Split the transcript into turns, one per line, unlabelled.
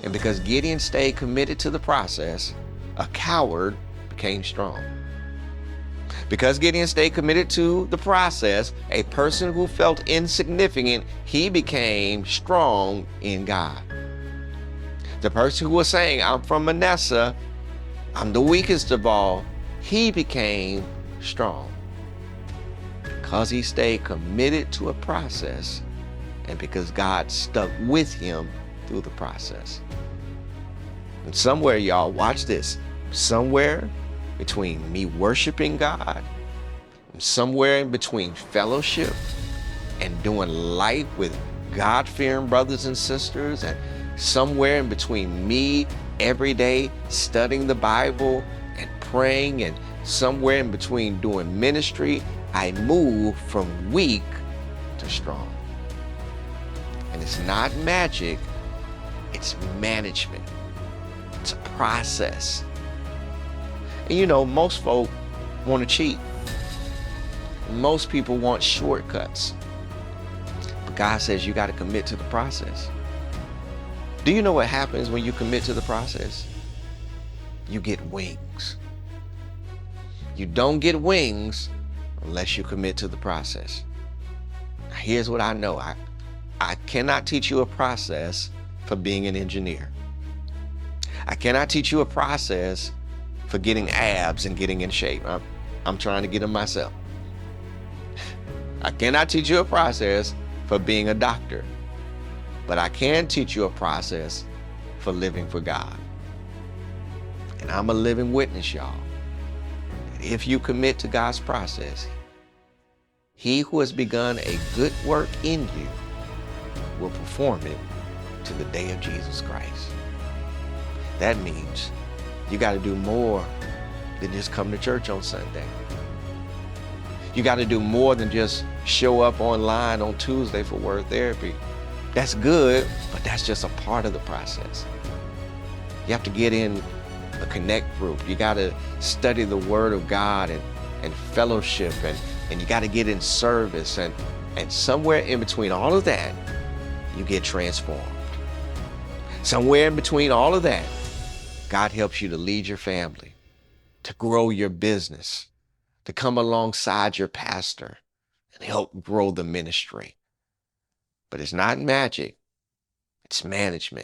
And because Gideon stayed committed to the process, a coward became strong. Because Gideon stayed committed to the process, a person who felt insignificant, he became strong in God. The person who was saying, I'm from Manasseh, I'm the weakest of all, he became strong. Because he stayed committed to a process, and because God stuck with him through the process. And somewhere, y'all, watch this, somewhere between me worshiping God, and somewhere in between fellowship and doing life with God-fearing brothers and sisters, and somewhere in between me every day studying the Bible and praying, and somewhere in between doing ministry, I move from weak to strong. And it's not magic, it's management. It's a process. And you know, most folk want to cheat. Most people want shortcuts. But God says you got to commit to the process. Do you know what happens when you commit to the process? You get wings. You don't get wings unless you commit to the process. Now, here's what I know. I cannot teach you a process for being an engineer. I cannot teach you a process for getting abs and getting in shape. I'm trying to get them myself. I cannot teach you a process for being a doctor, but I can teach you a process for living for God. And I'm a living witness, y'all. If you commit to God's process, he who has begun a good work in you will perform it to the day of Jesus Christ. That means you got to do more than just come to church on Sunday. You got to do more than just show up online on Tuesday for word therapy. That's good, but that's just a part of the process. You have to get in a connect group. You got to study the Word of God and fellowship, and you got to get in service, and somewhere in between all of that, you get transformed. Somewhere in between all of that, God helps you to lead your family, to grow your business, to come alongside your pastor and help grow the ministry. But it's not magic, it's management.